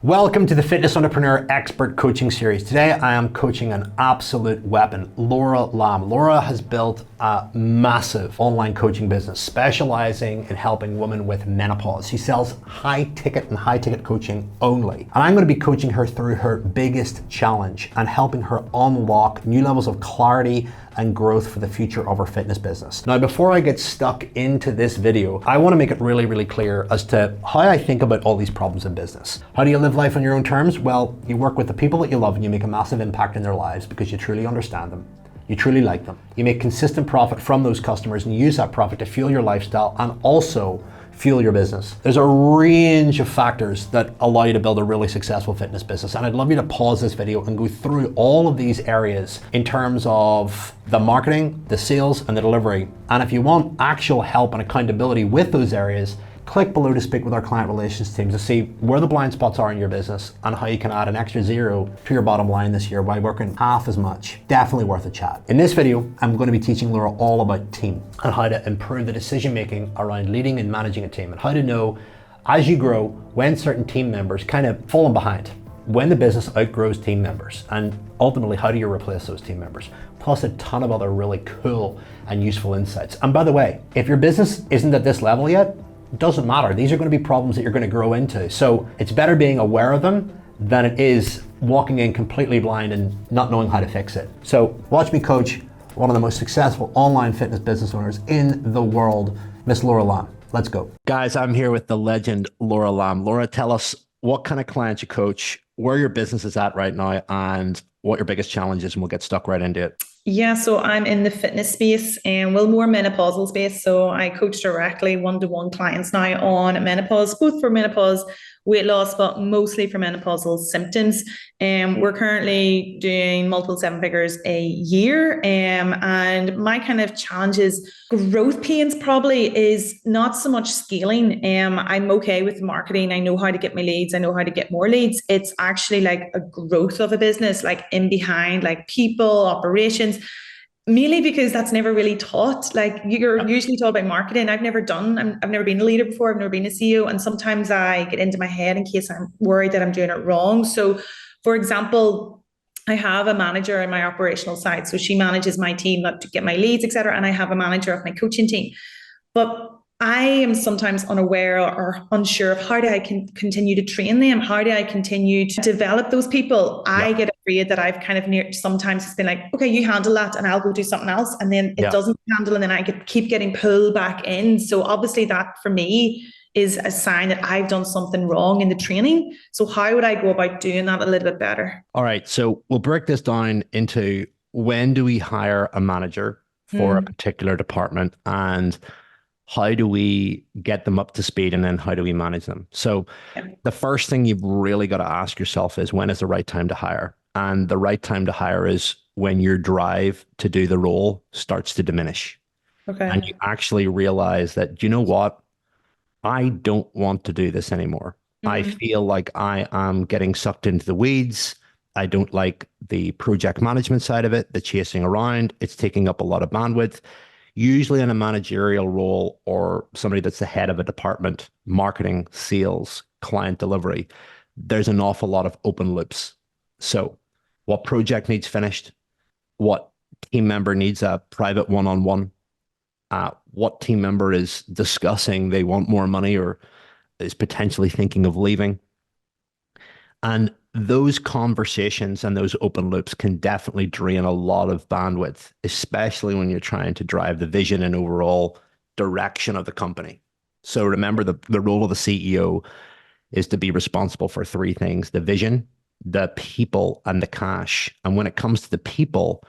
Welcome to the Fitness Entrepreneur Expert Coaching Series. Today I am coaching an absolute weapon, Laura Lambe. Laura has built a massive online coaching business specializing in helping women with menopause. She sells high ticket coaching only. And I'm going to be coaching her through her biggest challenge and helping her unlock new levels of clarity and growth for the future of her fitness business. Now, before I get stuck into this video, I want to make it really clear as to how I think about all these problems in business. How do you live life on your own terms? Well, you work with the people that you love and you make a massive impact in their lives because you truly understand them. You truly like them. You make consistent profit from those customers and you use that profit to fuel your lifestyle and also fuel your business. There's a range of factors that allow you to build a really successful fitness business. And I'd love you to pause this video and go through all of these areas in terms of the marketing, the sales, and the delivery. And if you want actual help and accountability with those areas, click below to speak with our client relations team to see where the blind spots are in your business and how you can add an extra zero to your bottom line this year by working half as much. Definitely worth a chat. In this video, I'm going to be teaching Laura all about team and how to improve the decision making around leading and managing a team and how to know as you grow when certain team members kind of falling behind, when the business outgrows team members, and ultimately how do you replace those team members, plus a ton of other really cool and useful insights. And by the way, if your business isn't at this level yet, doesn't matter. These are going to be problems that you're going to grow into. So it's better being aware of them than it is walking in completely blind and not knowing how to fix it. So watch me coach one of the most successful online fitness business owners in the world, Miss Laura Lambe. Let's go. Guys, I'm here with the legend, Laura Lambe. Laura, tell us what kind of clients you coach, where your business is at right now, and what your biggest challenge is, and we'll get stuck right into it. Yeah, so I'm in the fitness space and more menopausal space. So I coach directly one-to-one clients now on menopause, both for menopause, weight loss, but mostly for menopausal symptoms. We're currently doing multiple seven figures a year. And my kind of challenges, growth pains probably is not so much scaling. I'm okay with marketing. I know how to get my leads. I know how to get more leads. It's actually like a growth of a business, like in behind, like people, operations. Mainly because that's never really taught. Like you're usually taught about marketing. I've never been a leader before. I've never been a CEO. And sometimes I get into my head in case I'm worried that I'm doing it wrong. So for example, I have a manager in my operational side. So she manages my team to get my leads, et cetera. And I have a manager of my coaching team. But I am sometimes unaware or unsure of how do I continue to train them? How do I continue to develop those people? I get afraid that I've kind of sometimes it's been like, okay, you handle that and I'll go do something else. And then it doesn't handle and then I keep getting pulled back in. So obviously that for me is a sign that I've done something wrong in the training. So how would I go about doing that a little bit better? All right. So we'll break this down into when do we hire a manager for a particular department and how do we get them up to speed and then how do we manage them? So the first thing you've really got to ask yourself is when is the right time to hire? And the right time to hire is when your drive to do the role starts to diminish. Okay. And you actually realize that, you know what? I don't want to do this anymore. I feel like I am getting sucked into the weeds. I don't like the project management side of it, the chasing around. It's taking up a lot of bandwidth. Usually in a managerial role or somebody that's the head of a department, marketing, sales, client delivery, there's an awful lot of open loops. So what project needs finished? What team member needs a private one-on-one? What team member is discussing they want more money or is potentially thinking of leaving? And those conversations and those open loops can definitely drain a lot of bandwidth, especially when you're trying to drive the vision and overall direction of the company. So remember, the role of the CEO is to be responsible for three things: the vision, the people, and the cash. And when it comes to the people,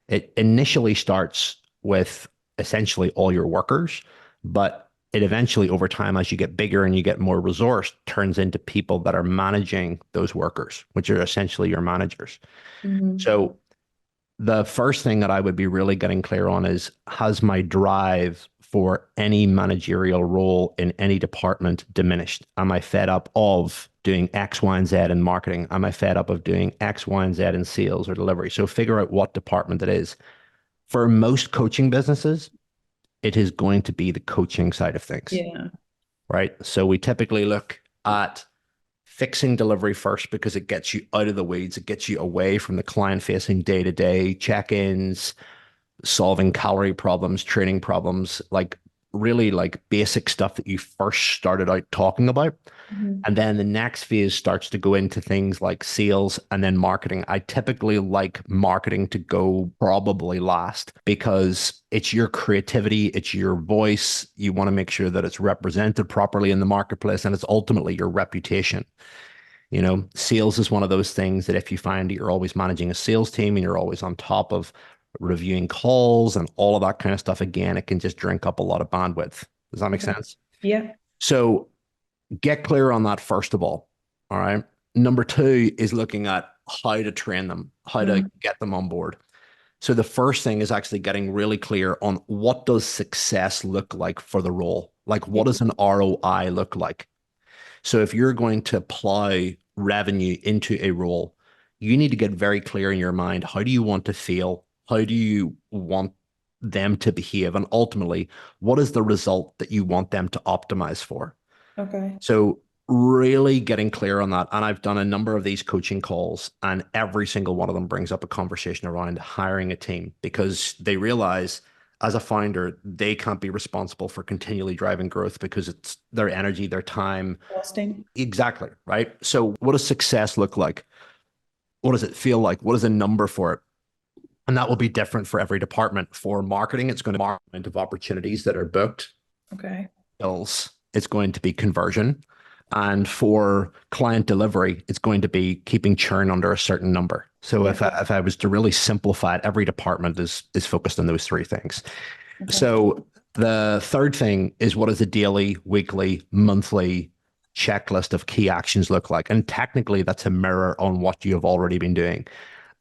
it initially starts with essentially all your workers, but it eventually, over time, as you get bigger and you get more resource, turns into people that are managing those workers, which are essentially your managers. So the first thing that I would be really getting clear on is, has my drive for any managerial role in any department diminished? Am I fed up of doing X, Y, and Z in marketing? Am I fed up of doing X, Y, and Z in sales or delivery? So figure out what department it is. For most coaching businesses, it is going to be the coaching side of things. Yeah. Right. So we typically look at fixing delivery first because it gets you out of the weeds. It gets you away from the client-facing day-to-day check-ins, solving calorie problems, training problems, like really like basic stuff that you first started out talking about. Mhm. And then the next phase starts to go into things like sales and then marketing. I typically like marketing to go probably last because it's your creativity, it's your voice. You want to make sure that it's represented properly in the marketplace, and it's ultimately your reputation. You know, sales is one of those things that if you find that you're always managing a sales team and you're always on top of reviewing calls and all of that kind of stuff, again, it can just drink up a lot of bandwidth. Does that make Okay. sense? Yeah. So get clear on that first of all. All right. Number two is looking at how to train them, how to Mm. get them on board. So the first thing is actually getting really clear on what does success look like for the role? Like Yeah. what does an ROI look like? So if you're going to plow revenue into a role, you need to get very clear in your mind. How do you want to feel? How do you want them to behave? And ultimately, what is the result that you want them to optimize for? Okay. So really getting clear on that. And I've done a number of these coaching calls, and every single one of them brings up a conversation around hiring a team because they realize as a founder, they can't be responsible for continually driving growth because it's their energy, their time. Costing. Exactly. Right. So what does success look like? What does it feel like? What is a number for it? And that will be different for every department. For marketing, it's going to be a amount of opportunities that are booked. Okay. Sales, it's going to be conversion. And for client delivery, it's going to be keeping churn under a certain number. So Yeah. if I was to really simplify it, every department is focused on those three things. Okay. So the third thing is what does a daily, weekly, monthly checklist of key actions look like? And technically that's a mirror on what you have already been doing.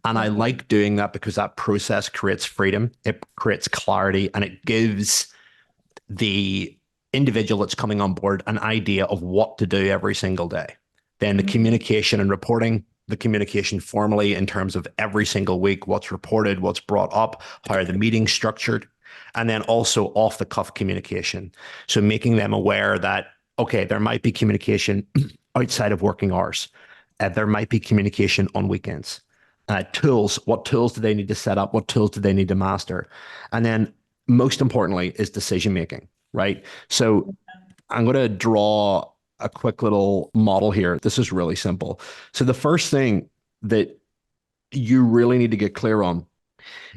And I Yeah. like doing that because that process creates freedom, it creates clarity, and it gives the individual that's coming on board an idea of what to do every single day. Then the Mhm. communication and reporting, the communication formally in terms of every single week, what's reported, what's brought up, how are the meetings structured, and then also off the cuff communication. So making them aware that, okay, there might be communication outside of working hours. There might be communication on weekends. Tools, what tools do they need to set up? What tools do they need to master? And then most importantly is decision making, right? So I'm going to draw a quick little model here. This is really simple. So the first thing that you really need to get clear on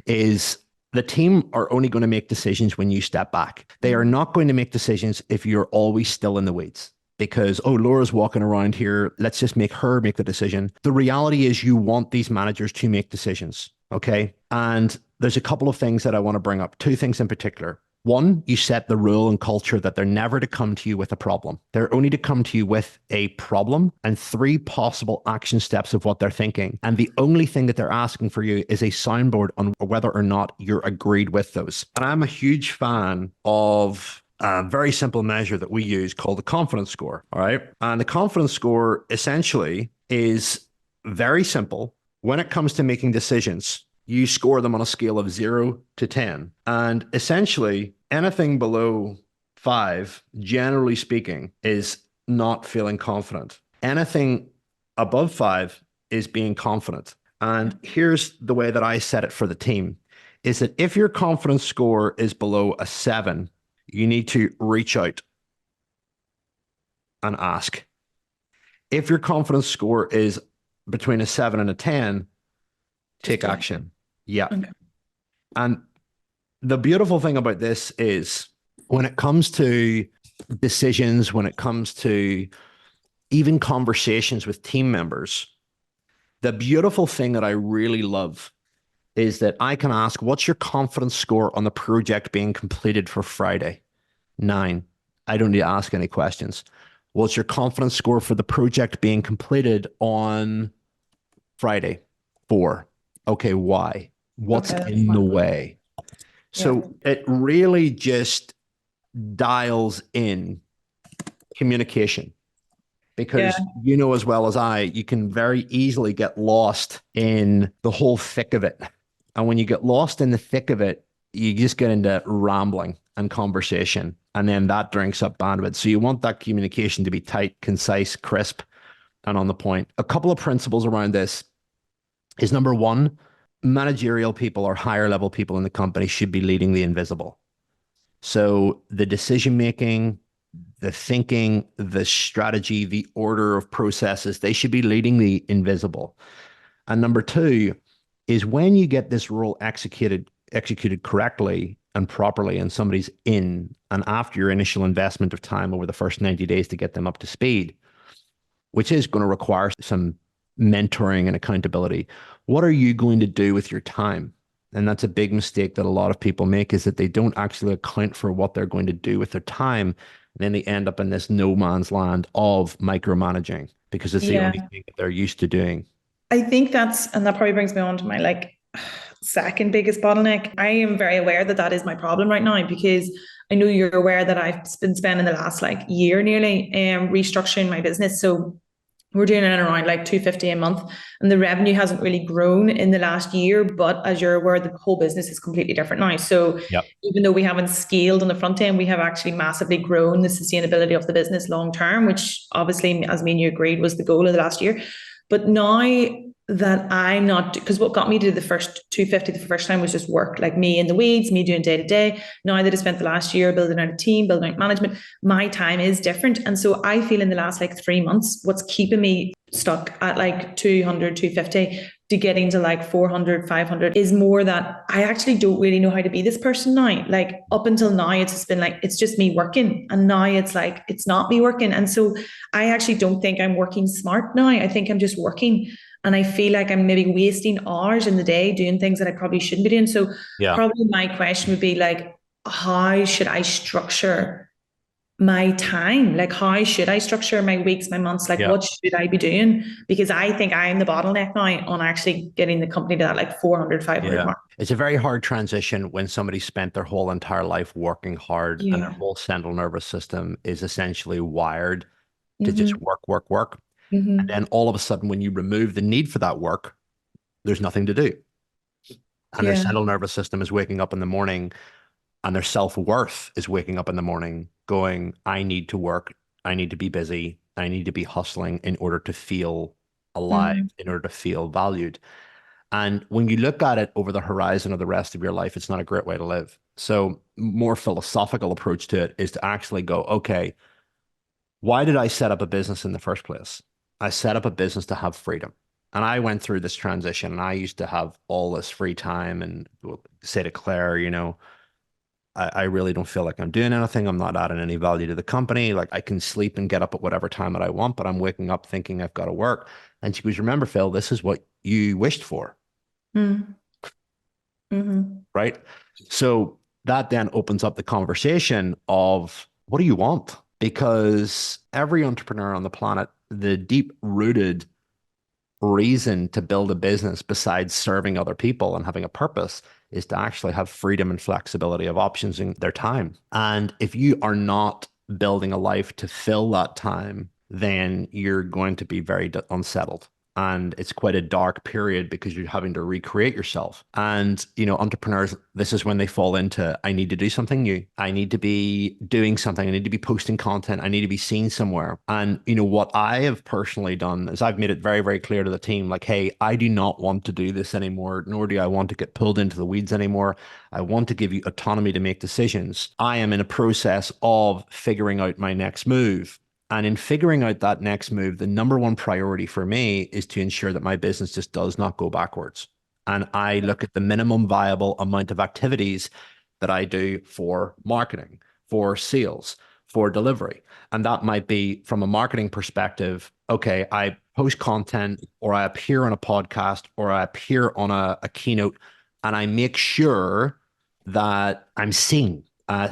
is the team are only going to make decisions when you step back. They are not going to make decisions if you're always still in the weeds. Because, oh, Laura's walking around here. Let's just make her make the decision. The reality is you want these managers to make decisions. Okay. And there's a couple of things that I want to bring up, two things in particular. One, you set the rule and culture that they're never to come to you with a problem. They're only to come to you with a problem and three possible action steps of what they're thinking. And the only thing that they're asking for you is a soundboard on whether or not you're agreed with those. And I'm a huge fan of a very simple measure that we use called the confidence score. All right. And the confidence score essentially is very simple. When it comes to making decisions, you score them on a scale of 0 to 10. And essentially, anything below 5, generally speaking, is not feeling confident. Anything above 5 is being confident. And here's the way that I set it for the team is that if your confidence score is below a 7, you need to reach out and ask. If your confidence score is between a 7 and a 10, take action. Yeah. Okay. And the beautiful thing about this is when it comes to decisions, when it comes to even conversations with team members, the beautiful thing that I really love is that I can ask, what's your confidence score on the project being completed for Friday? 9. I don't need to ask any questions. What's your confidence score for the project being completed on Friday? 4. Okay, why? What's Okay. That's in the fine. way? Yeah. So it really just dials in communication Yeah. because you know as well as I, you can very easily get lost in the whole thick of it. And when you get lost in the thick of it, you just get into rambling and conversation. And then that drinks up bandwidth. So you want that communication to be tight, concise, crisp, and on the point. A couple of principles around this is number one, managerial people or higher level people in the company should be leading the invisible. So the decision making, the thinking, the strategy, the order of processes, they should be leading the invisible. And number two is when you get this role executed correctly and properly, and somebody's in, and after your initial investment of time over the first 90 days to get them up to speed, which is going to require some mentoring and accountability. What are you going to do with your time? And that's a big mistake that a lot of people make, is that they don't actually account for what they're going to do with their time. And then they end up in this no man's land of micromanaging because it's the Yeah. only thing that they're used to doing. I think and that probably brings me on to my like second biggest bottleneck. I am very aware that that is my problem right now, because I know you're aware that I've been spending the last like year nearly restructuring my business. So we're doing it around like 250 a month, and the revenue hasn't really grown in the last year. But as you're aware, the whole business is completely different now. So Yep. even though we haven't scaled on the front end, we have actually massively grown the sustainability of the business long term, which obviously, as me and you agreed, was the goal of the last year. But now that I'm not, because what got me to the first 250 the first time was just work, like me in the weeds, me doing day to day. Now that I spent the last year building out a team, building out management, my time is different. And so I feel in the last like 3 months, what's keeping me stuck at like 200, 250 to getting to like 400, 500 is more that I actually don't really know how to be this person now. Like up until now, it's just been like, it's just me working. And now it's like, it's not me working. And so I actually don't think I'm working smart now. I think I'm just working. And I feel like I'm maybe wasting hours in the day doing things that I probably shouldn't be doing. So Yeah. probably my question would be like, how should I structure my time? Like, how should I structure my weeks, my months? Like, Yeah. what should I be doing? Because I think I'm the bottleneck now on actually getting the company to that like 400, 500 Yeah. mark. It's a very hard transition when somebody spent their whole entire life working hard and their Yeah. whole central nervous system is essentially wired to just Mm-hmm. work, work, work. And Mm-hmm. then all of a sudden, when you remove the need for that work, there's nothing to do. And their Yeah. central nervous system is waking up in the morning, and their self-worth is waking up in the morning going, I need to work. I need to be busy. I need to be hustling in order to feel alive, Mm-hmm. in order to feel valued. And when you look at it over the horizon of the rest of your life, it's not a great way to live. So more philosophical approach to it is to actually go, okay, why did I set up a business in the first place? I set up a business to have freedom. And I went through this transition, and I used to have all this free time and say to Claire, I really don't feel like I'm doing anything. I'm not adding any value to the company. Like I can sleep and get up at whatever time that I want, but I'm waking up thinking I've got to work. And she goes, remember, Phil, this is what you wished for. Mm-hmm. Right. So that then opens up the conversation of what do you want? Because every entrepreneur on the planet, the deep rooted reason to build a business besides serving other people and having a purpose is to actually have freedom and flexibility of options in their time. And if you are not building a life to fill that time, then you're going to be very unsettled. And it's quite a dark period because you're having to recreate yourself. And, entrepreneurs, this is when they fall into, I need to do something new. I need to be doing something. I need to be posting content. I need to be seen somewhere. And, what I have personally done is I've made it very, very clear to the team, like, hey, I do not want to do this anymore, nor do I want to get pulled into the weeds anymore. I want to give you autonomy to make decisions. I am in a process of figuring out my next move. And in figuring out that next move, the number one priority for me is to ensure that my business just does not go backwards. And I look at the minimum viable amount of activities that I do for marketing, for sales, for delivery. And that might be from a marketing perspective. Okay, I post content, or I appear on a podcast, or I appear on a keynote, and I make sure that I'm seen.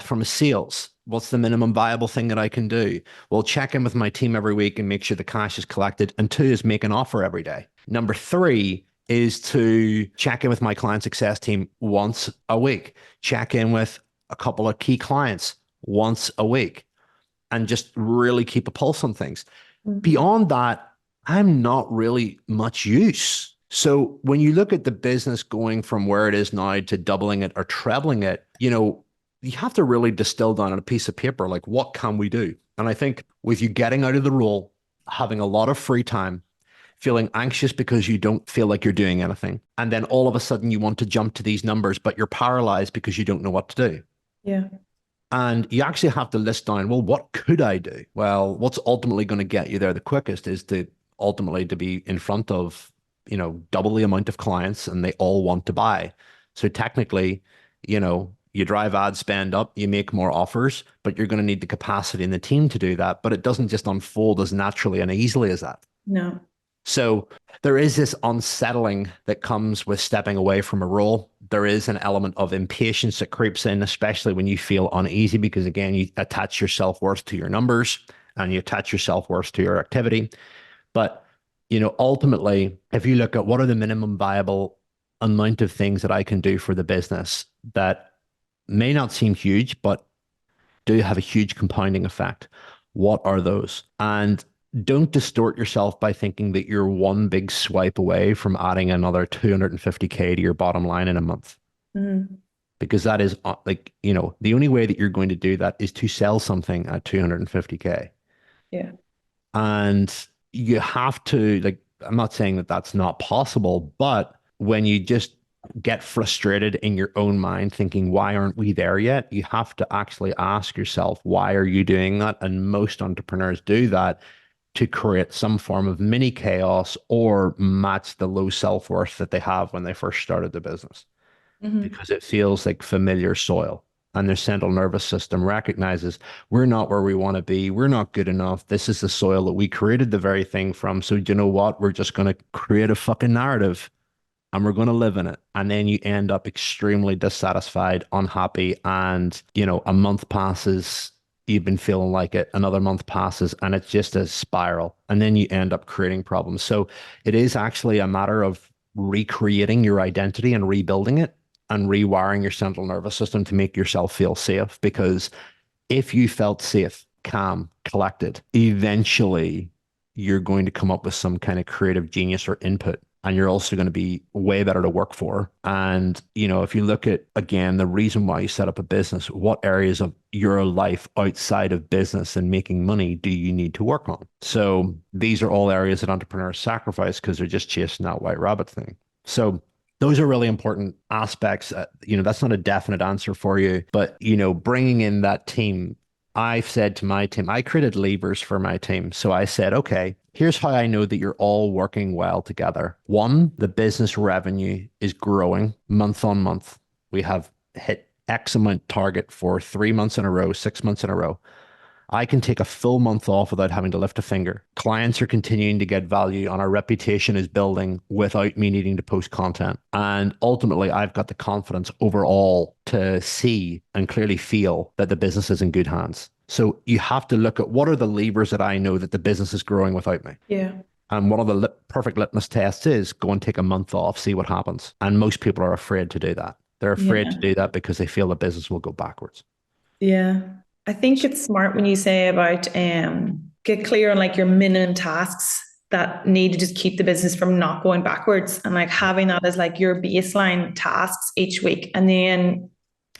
From a sales, what's the minimum viable thing that I can do? Well, check in with my team every week and make sure the cash is collected. And two is make an offer every day. Number three is to check in with my client success team once a week, check in with a couple of key clients once a week, and just really keep a pulse on things. Mm-hmm. Beyond that, I'm not really much use. So when you look at the business going from where it is now to doubling it or trebling it, you have to really distill down on a piece of paper, like, what can we do? And I think with you getting out of the role, having a lot of free time, feeling anxious because you don't feel like you're doing anything. And then all of a sudden you want to jump to these numbers, but you're paralyzed because you don't know what to do. Yeah. And you actually have to list down, well, what could I do? Well, what's ultimately going to get you there the quickest is to ultimately to be in front of, double the amount of clients and they all want to buy. So technically, you drive ad spend up, you make more offers, but you're going to need the capacity in the team to do that. But it doesn't just unfold as naturally and easily as that. No. So there is this unsettling that comes with stepping away from a role. There is an element of impatience that creeps in, especially when you feel uneasy, because again, you attach your self-worth to your numbers and you attach your self-worth to your activity. But, ultimately, if you look at what are the minimum viable amount of things that I can do for the business that may not seem huge, but do have a huge compounding effect, what are those? And don't distort yourself by thinking that you're one big swipe away from adding another 250K to your bottom line in a month. Mm-hmm. Because that is the only way that you're going to do that is to sell something at 250K. Yeah. And you have to, I'm not saying that that's not possible, but when you just get frustrated in your own mind thinking, why aren't we there yet? You have to actually ask yourself, why are you doing that? And most entrepreneurs do that to create some form of mini chaos or match the low self-worth that they have when they first started the business, Mm-hmm. because it feels like familiar soil. And their central nervous system recognizes we're not where we want to be. We're not good enough. This is the soil that we created the very thing from. So, do you know what? We're just going to create a fucking narrative and we're going to live in it. And then you end up extremely dissatisfied, unhappy. And, a month passes, you've been feeling like it. Another month passes and it's just a spiral. And then you end up creating problems. So it is actually a matter of recreating your identity and rebuilding it and rewiring your central nervous system to make yourself feel safe. Because if you felt safe, calm, collected, eventually you're going to come up with some kind of creative genius or input. And you're also going to be way better to work for. And, if you look at, again, the reason why you set up a business, what areas of your life outside of business and making money do you need to work on? So these are all areas that entrepreneurs sacrifice because they're just chasing that white rabbit thing. So those are really important aspects. That's not a definite answer for you, but, bringing in that team, I've said to my team, I created levers for my team. So I said, okay, here's how I know that you're all working well together. One, the business revenue is growing month on month. We have hit X amount target for 3 months in a row, 6 months in a row. I can take a full month off without having to lift a finger. Clients are continuing to get value and our reputation is building without me needing to post content. And ultimately, I've got the confidence overall to see and clearly feel that the business is in good hands. So you have to look at what are the levers that I know that the business is growing without me. Yeah. And one of the perfect litmus tests is go and take a month off, see what happens. And most people are afraid to do that. They're afraid to Yeah. do that because they feel the business will go backwards. Yeah. I think it's smart when you say about get clear on like your minimum tasks that need to just keep the business from not going backwards, and like having that as like your baseline tasks each week, and then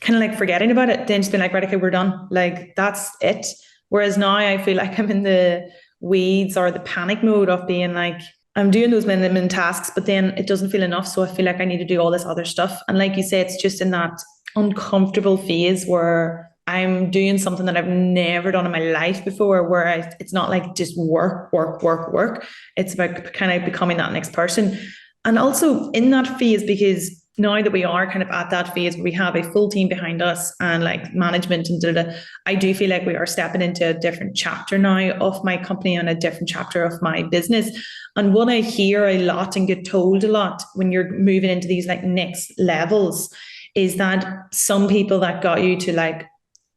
kind of like forgetting about it, then just being like, right, okay, we're done. Like that's it. Whereas now I feel like I'm in the weeds or the panic mode of being like, I'm doing those minimum tasks, but then it doesn't feel enough. So I feel like I need to do all this other stuff. And like you say, it's just in that uncomfortable phase where I'm doing something that I've never done in my life before, where it's not like just work, work, work, work. It's about kind of becoming that next person. And also in that phase, because now that we are kind of at that phase where we have a full team behind us and like management and I do feel like we are stepping into a different chapter now of my company and a different chapter of my business. And what I hear a lot and get told a lot when you're moving into these like next levels is that some people that got you to like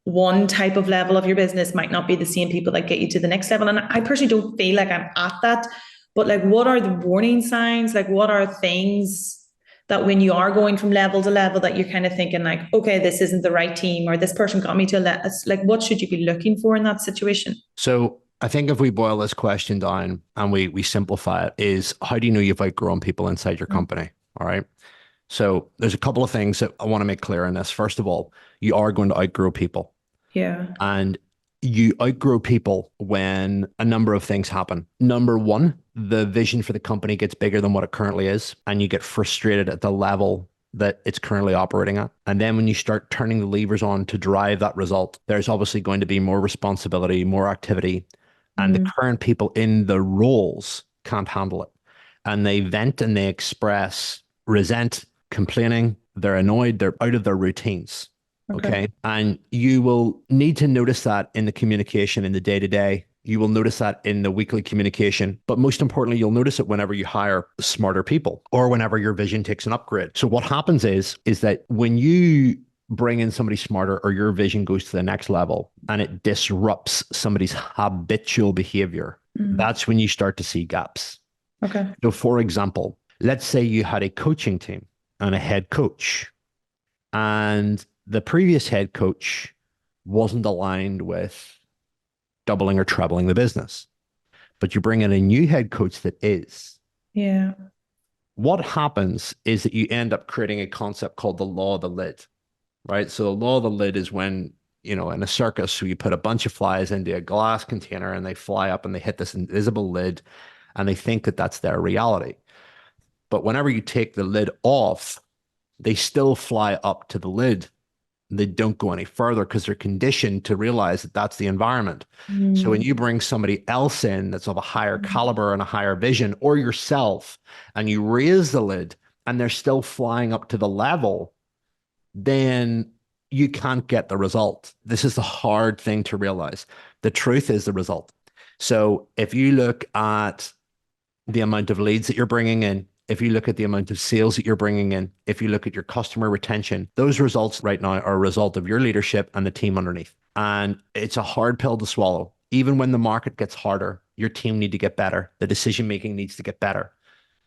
one type of level of your business might not be the same people that get you to the next level. And I personally don't feel like I'm at that. But like, what are the warning signs? Like, what are things that when you are going from level to level that you're kind of thinking like, okay, this isn't the right team, or this person got me to like, what should you be looking for in that situation? So I think if we boil this question down and we simplify it, is how do you know you've outgrown people inside your company? All right. So there's a couple of things that I want to make clear in this. First of all, you are going to outgrow people. Yeah. And you outgrow people when a number of things happen. Number one, the vision for the company gets bigger than what it currently is, and you get frustrated at the level that it's currently operating at. And then when you start turning the levers on to drive that result, there's obviously going to be more responsibility, more activity, and the Mm, current people in the roles can't handle it. And they vent and they express resent, complaining, they're annoyed, they're out of their routines. okay. Okay. And you will need to notice that in the communication in the day to day. You will notice that in the weekly communication. But most importantly, you'll notice it whenever you hire smarter people or whenever your vision takes an upgrade. So what happens is that when you bring in somebody smarter or your vision goes to the next level and it disrupts somebody's habitual behavior, Mm, that's when you start to see gaps. okay. So for example, let's say you had a coaching team and a head coach, and the previous head coach wasn't aligned with doubling or trebling the business, but you bring in a new head coach that is. Yeah. What happens is that you end up creating a concept called the law of the lid, right? So the law of the lid is when, in a circus, so you put a bunch of flies into a glass container and they fly up and they hit this invisible lid and they think that that's their reality. But whenever you take the lid off, they still fly up to the lid. They don't go any further because they're conditioned to realize that that's the environment. So when Mm, you bring somebody else in that's of a higher caliber and a higher vision, or yourself, and you raise the lid and they're still flying up to the level, then you can't get the result. This is the hard thing to realize. The truth is the result. So if you look at the amount of leads that you're bringing in, if you look at the amount of sales that you're bringing in, if you look at your customer retention, those results right now are a result of your leadership and the team underneath. And it's a hard pill to swallow. Even when the market gets harder, your team need to get better. The decision making needs to get better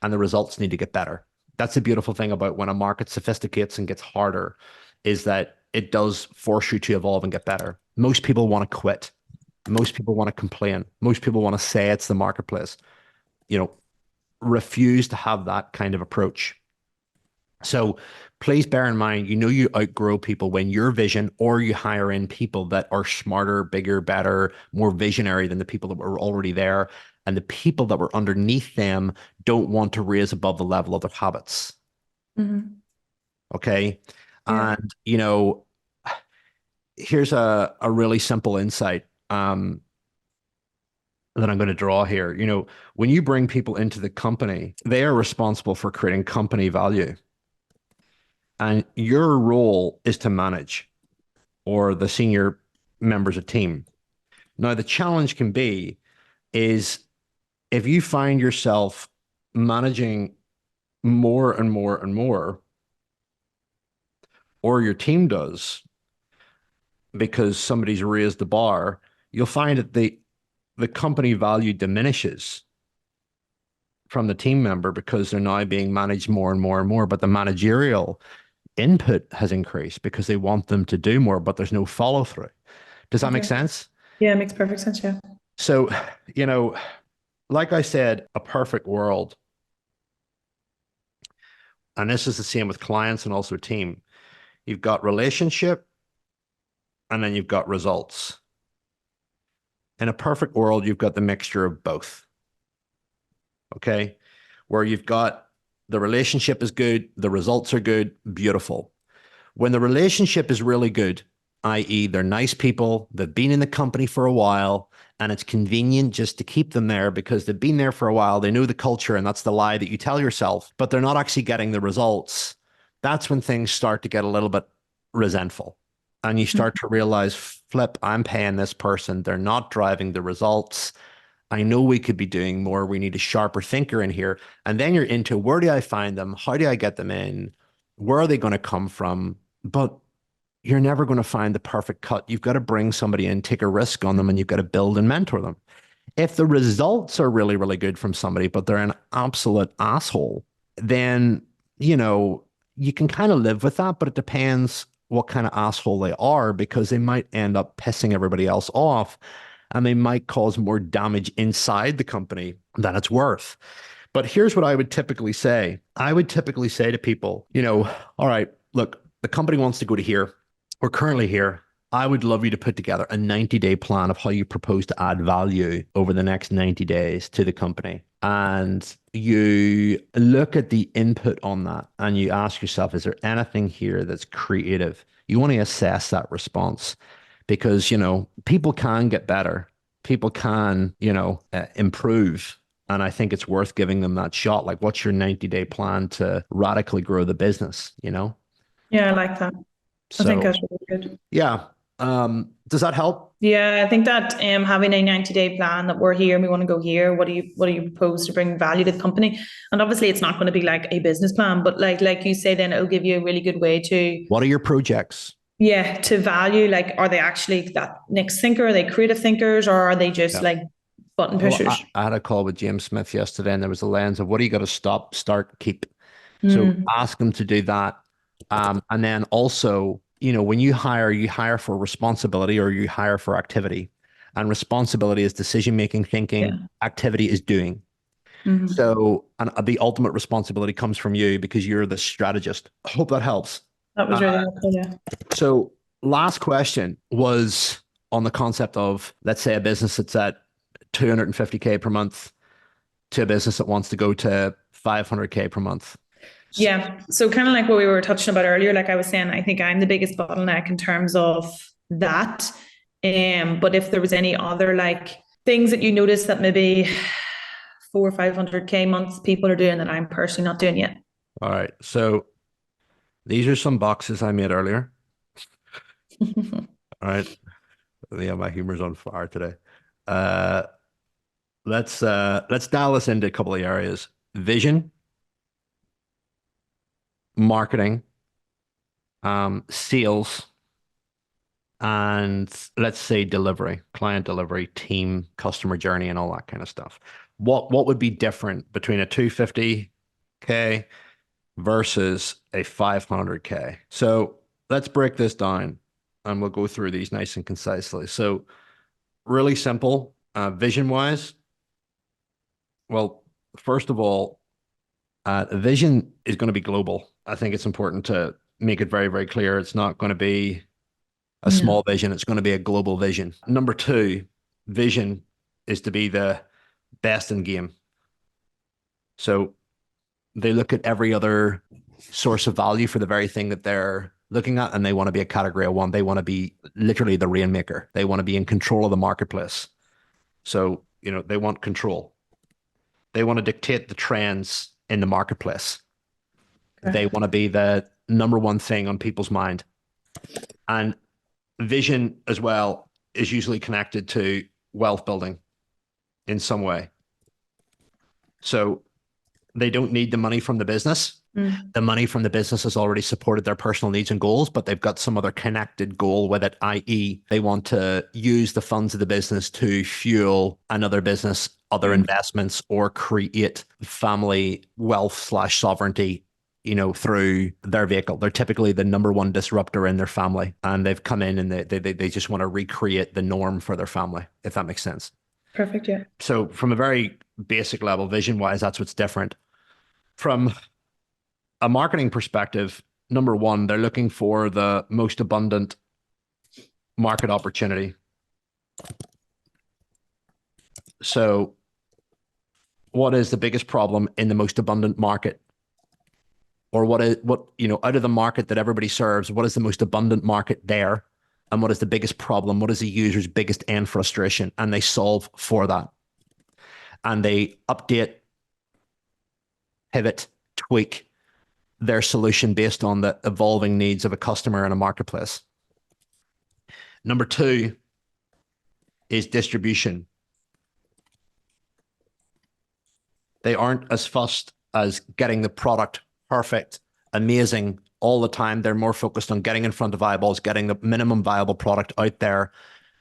and the results need to get better. That's the beautiful thing about when a market sophisticates and gets harder is that it does force you to evolve and get better. Most people want to quit. Most people want to complain. Most people want to say it's the marketplace. You know, refuse to have that kind of approach. So please bear in mind, you outgrow people when your vision or you hire in people that are smarter, bigger, better, more visionary than the people that were already there. And the people that were underneath them don't want to raise above the level of their habits. mm, Okay. yeah. And, here's a really simple insight that I'm going to draw here. When you bring people into the company, they are responsible for creating company value. And your role is to manage or the senior members of team. Now, the challenge can be is if you find yourself managing more and more and more, or your team does because somebody's raised the bar, you'll find that the company value diminishes from the team member because they're now being managed more and more and more, but the managerial input has increased because they want them to do more, but there's no follow through. Does that make Okay. sense? Yeah, it makes perfect sense. Yeah. So, you know, like I said, a perfect world, and this is the same with clients and also team. You've got relationship and then you've got results. In a perfect world, you've got the mixture of both. Okay. Where you've got the relationship is good, the results are good, beautiful. When the relationship is really good, i.e., they're nice people, they've been in the company for a while, and it's convenient just to keep them there because they've been there for a while, they know the culture, and that's the lie that you tell yourself, but they're not actually getting the results. That's when things start to get a little bit resentful. And you start to realize, flip, I'm paying this person, they're not driving the results. I know we could be doing more. We need a sharper thinker in here. And then you're into where do I find them? How do I get them in? Where are they going to come from? But you're never going to find the perfect cut. You've got to bring somebody in, take a risk on them, and you've got to build and mentor them. If the results are really, really good from somebody, but they're an absolute asshole, then, you can kind of live with that, but it depends what kind of asshole they are because they might end up pissing everybody else off and they might cause more damage inside the company than it's worth. But here's what I would typically say. I would typically say to people, all right, look, the company wants to go to here. We're currently here. I would love you to put together a 90-day plan of how you propose to add value over the next 90 days to the company. And you look at the input on that and you ask yourself, is there anything here that's creative? You want to assess that response because, people can get better. People can, improve. And I think it's worth giving them that shot. Like, what's your 90-day plan to radically grow the business, Yeah, I like that. I think So, that's really good. yeah. Does that help? Yeah, I think that having a 90-day plan that we're here and we want to go here, what do you propose to bring value to the company? And obviously it's not going to be like a business plan, but like you say, then it'll give you a really good way to, What are your projects? yeah, to value, like, are they actually that next thinker? Are they creative thinkers, or are they just Yeah. like button Well, pushers? I had a call with James Smith yesterday, and there was a lens of what do you got to stop, start, keep. So Mm, ask them to do that. And then also, when you hire for responsibility or you hire for activity. And responsibility is decision making, thinking, yeah. activity is doing. Mhm. So, and the ultimate responsibility comes from you because you're the strategist. I hope that helps. That was Uh, really helpful. Yeah. so, last question was on the concept of, let's say, a business that's at 250K per month to a business that wants to go to 500K per month. Yeah. So kind of like what we were touching about earlier, like I was saying, I think I'm the biggest bottleneck in terms of that. But if there was any other like things that you notice that maybe 400 or 500K months people are doing that I'm personally not doing yet. All right. So these are some boxes I made earlier. All right. Yeah, my humor's on fire today. Uh, let's dial this into a couple of areas. Vision, marketing, sales, and let's say delivery, client delivery, team, customer journey, and all that kind of stuff. What would be different between a 250K versus a 500K? So let's break this down and we'll go through these nice and concisely. So really simple, vision wise. Well, first of all, vision is going to be global. I think it's important to make it very, very clear. It's not going to be a No. small vision. It's going to be a global vision. Number two, vision is to be the best in game. So they look at every other source of value for the very thing that they're looking at, and they want to be a category of one. They want to be literally the rainmaker. They want to be in control of the marketplace. So, they want control. They want to dictate the trends in the marketplace. They Okay. want to be the number one thing on people's mind. And vision as well is usually connected to wealth building in some way. So they don't need the money from the business. Mm. The money from the business has already supported their personal needs and goals, but they've got some other connected goal with it, i.e., they want to use the funds of the business to fuel another business, other investments, or create family wealth slash sovereignty, through their vehicle. They're typically the number one disruptor in their family, and they've come in and they just want to recreate the norm for their family, if that makes sense. Perfect. Yeah. So from a very basic level, vision wise, that's what's different. From a marketing perspective, number one, they're looking for the most abundant market opportunity. So, what is the biggest problem in the most abundant market? Or out of the market that everybody serves, what is the most abundant market there? And what is the biggest problem? What is the user's biggest end frustration? And they solve for that. And they update, pivot, tweak their solution based on the evolving needs of a customer in a marketplace. Number two is distribution. They aren't as fussed as getting the product perfect, amazing all the time. They're more focused on getting in front of eyeballs, getting the minimum viable product out there,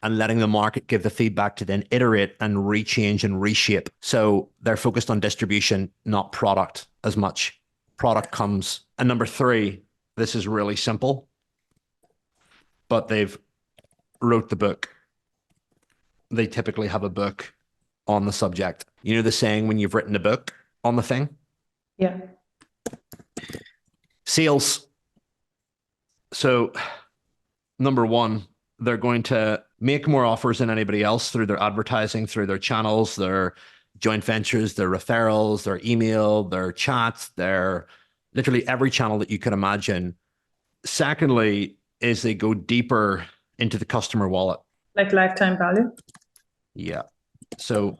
and letting the market give the feedback to then iterate and rechange and reshape. So they're focused on distribution, not product as much. Product comes. And number three, this is really simple, but they've wrote the book. They typically have a book on the subject. You know the saying, when you've written a book on the thing? Yeah. Sales. So number one, They're going to make more offers than anybody else through their advertising, through their channels, their joint ventures, their referrals, their email, their chats, their literally every channel that you can imagine. Secondly, is they go deeper into the customer wallet. Like lifetime value. Yeah. So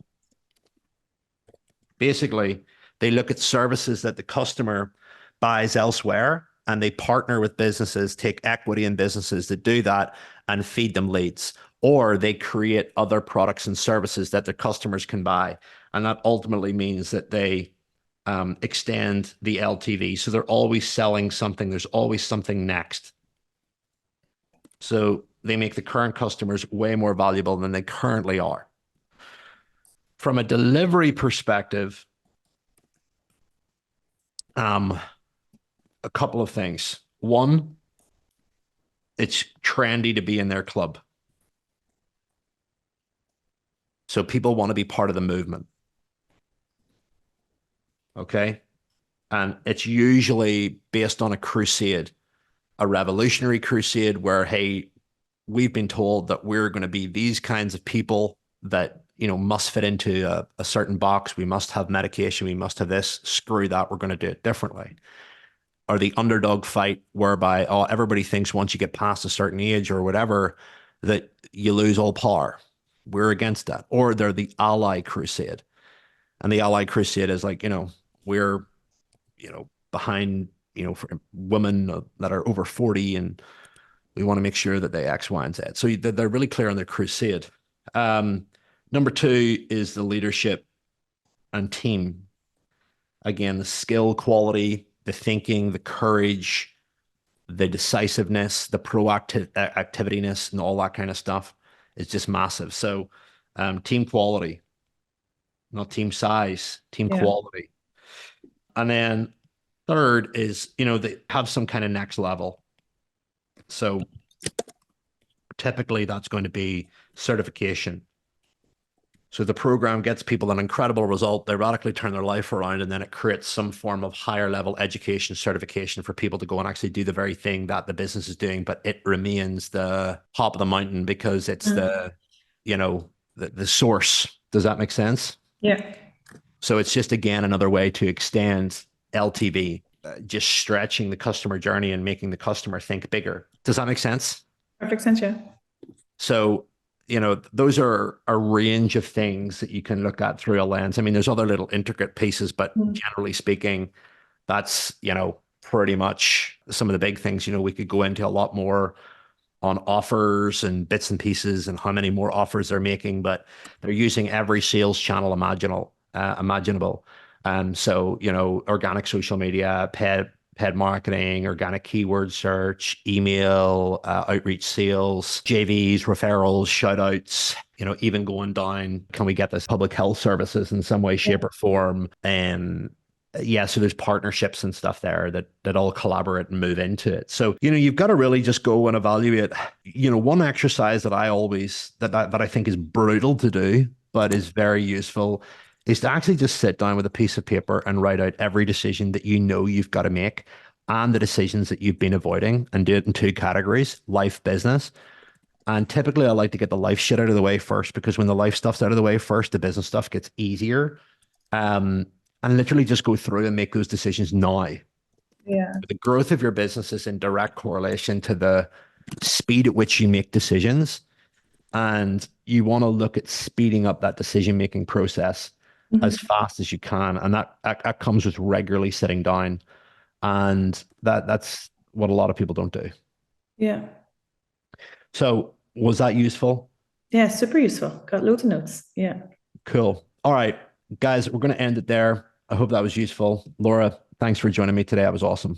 basically, they look at services that the customer buys elsewhere, and they partner with businesses, take equity in businesses that do that and feed them leads, or they create other products and services that their customers can buy. And that ultimately means that they extend the LTV. So they're always selling something. There's always something next. So they make the current customers way more valuable than they currently are. From a delivery perspective, a couple of things. One, it's trendy to be in their club. So people want to be part of the movement. Okay. And it's usually based on a crusade, a revolutionary crusade where, hey, we've been told that we're going to be these kinds of people that, you know, must fit into a certain box. We must have medication. We must have this. Screw that. We're going to do it differently. Or the underdog fight whereby, oh, everybody thinks once you get past a certain age or whatever, that you lose all power. We're against that. Or they're the ally crusade. And the ally crusade is like, you know, we're, you know, behind, you know, for women that are over 40, and we want to make sure that they X, Y, and Z. So they're really clear on their crusade. Number two is the leadership and team. Again, the skill, quality, the thinking, the courage, the decisiveness, the proactive activityness, and all that kind of stuff is just massive. So team quality, not team size, team quality. And then third is, you know, they have some kind of next level. So typically that's going to be certification. So the program gets people an incredible result. They radically turn their life around, and then it creates some form of higher level education certification for people to go and actually do the very thing that the business is doing, but it remains the top of the mountain because it's the, you know, the source. Does that make sense? Yeah. So it's just, again, another way to extend LTV, just stretching the customer journey and making the customer think bigger. Does that make sense? Perfect sense, yeah. So, you know, those are a range of things that you can look at through a lens. I mean, there's other little intricate pieces, but generally speaking, that's, you know, pretty much some of the big things. You know, we could go into a lot more on offers and bits and pieces and how many more offers they're making, but they're using every sales channel imaginable. So, you know, organic social media, paid marketing, organic keyword search, email, outreach sales, JVs, referrals, shout outs, you know, even going down, can we get this public health services in some way, shape or form? Yeah, so there's partnerships and stuff there that all collaborate and move into it. So, you know, you've got to really just go and evaluate. You know, one exercise that I always, that I think is brutal to do, but is very useful, is to actually just sit down with a piece of paper and write out every decision that you know you've got to make and the decisions that you've been avoiding, and do it in two categories: life, business. And typically I like to get the life shit out of the way first, because when the life stuff's out of the way first, the business stuff gets easier. And literally just go through and make those decisions now. Yeah. The growth of your business is in direct correlation to the speed at which you make decisions. And you want to look at speeding up that decision-making process as fast as you can. And that comes with regularly sitting down. And that's what a lot of people don't do. Yeah. So was that useful? Yeah, super useful. Got loads of notes. Yeah. Cool. All right, guys, we're going to end it there. I hope that was useful. Laura, thanks for joining me today. That was awesome.